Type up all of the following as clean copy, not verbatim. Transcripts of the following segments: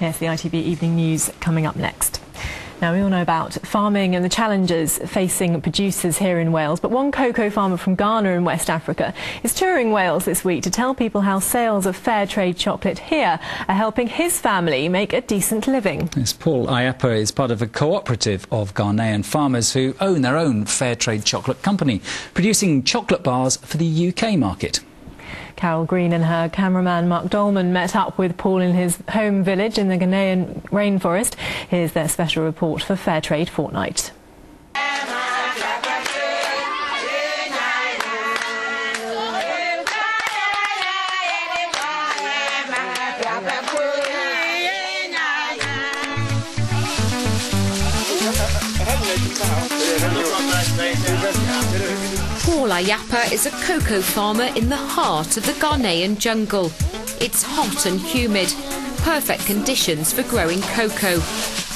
Yes, the ITV Evening News coming up next. Now, we all know about farming and the challenges facing producers here in Wales, but one cocoa farmer from Ghana in West Africa is touring Wales this week to tell people how sales of fair trade chocolate here are helping his family make a decent living. Yes, Paul Ayapa is part of a cooperative of Ghanaian farmers who own their own fair trade chocolate company, producing chocolate bars for the UK market. Carol Green and her cameraman Mark Dolman met up with Paul in his home village in the Ghanaian rainforest. Here's their special report for Fair Trade Fortnight. Paul Ayapa is a cocoa farmer in the heart of the Ghanaian jungle. It's hot and humid, perfect conditions for growing cocoa.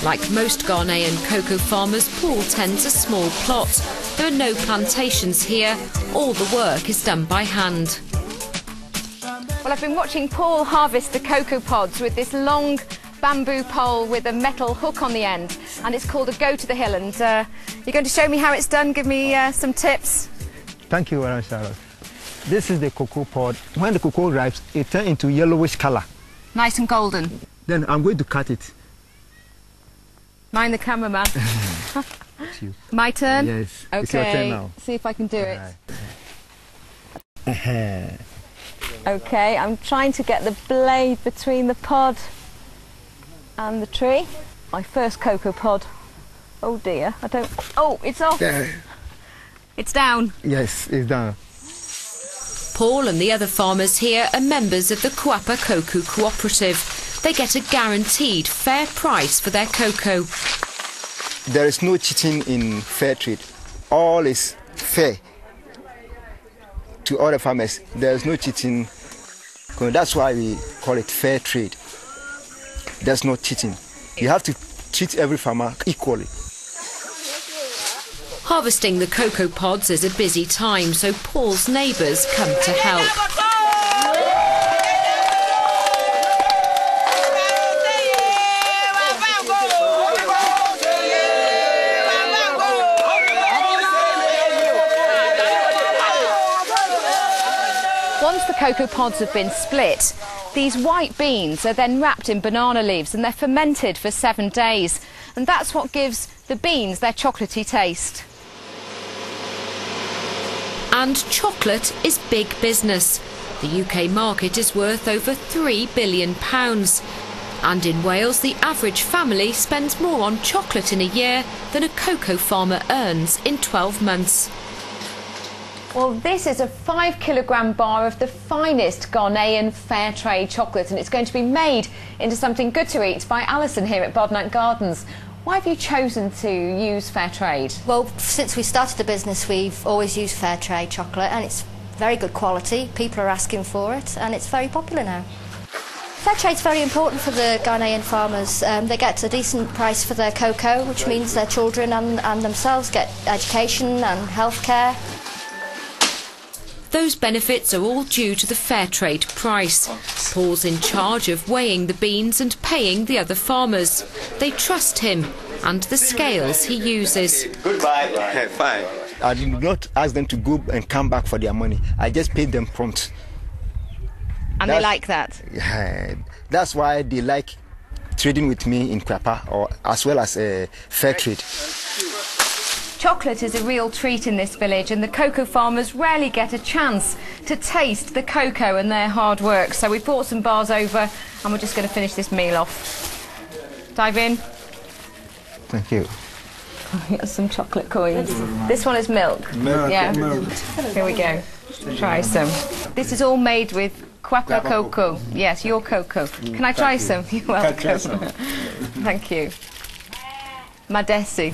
Like most Ghanaian cocoa farmers, Paul tends a small plot. There are no plantations here. All the work is done by hand. Well, I've been watching Paul harvest the cocoa pods with this long bamboo pole with a metal hook on the end, and it's called a go to the hill. And you're going to show me how it's done, give me some tips. Thank you very much, Charlotte. This is the cocoa pod. When the cocoa ripes, it turns into yellowish colour. Nice and golden. Then I'm going to cut it. Mind the cameraman. My turn? Yes. Okay. It's your turn now. See if I can do it. Right. Okay, I'm trying to get the blade between the pod and the tree. My first cocoa pod. Oh dear, I don't... Oh, it's off. There. It's down. Yes, it's down. Paul and the other farmers here are members of the Kwapa Cocoa Cooperative. They get a guaranteed fair price for their cocoa. There is no cheating in fair trade. All is fair to all the farmers. There is no cheating. That's why we call it fair trade. There's no cheating. You have to treat every farmer equally. Harvesting the cocoa pods is a busy time, so Paul's neighbours come to help. Once the cocoa pods have been split, these white beans are then wrapped in banana leaves and they're fermented for 7 days. And that's what gives the beans their chocolatey taste. And chocolate is big business. The UK market is worth over £3 billion. And in Wales, the average family spends more on chocolate in a year than a cocoa farmer earns in 12 months. Well, this is a 5-kilogram bar of the finest Ghanaian fair trade chocolate, and it's going to be made into something good to eat by Alison here at Bodnight Gardens. Why have you chosen to use fair trade? Well, since we started the business, we've always used fair trade chocolate, and it's very good quality. People are asking for it, and it's very popular now. Fair trade's very important for the Ghanaian farmers. They get a decent price for their cocoa, which means their children and themselves get education and healthcare. Those benefits are all due to the fair trade price. Paul's in charge of weighing the beans and paying the other farmers. They trust him and the scales he uses. Goodbye. Fine. I did not ask them to go and come back for their money. I just paid them prompt. And they like that? Yeah, that's why they like trading with me in Kwapa, or as well as fair trade. Chocolate is a real treat in this village, and the cocoa farmers rarely get a chance to taste the cocoa and their hard work. So we've brought some bars over and we're just going to finish this meal off. Dive in. Thank you. Here's some chocolate coins. This one is milk. Milk. Yeah. Milk. Here we go. Try some. This is all made with Kwapa cocoa. Yes, your cocoa. Can I try some? You're welcome. Thank you. Madesi.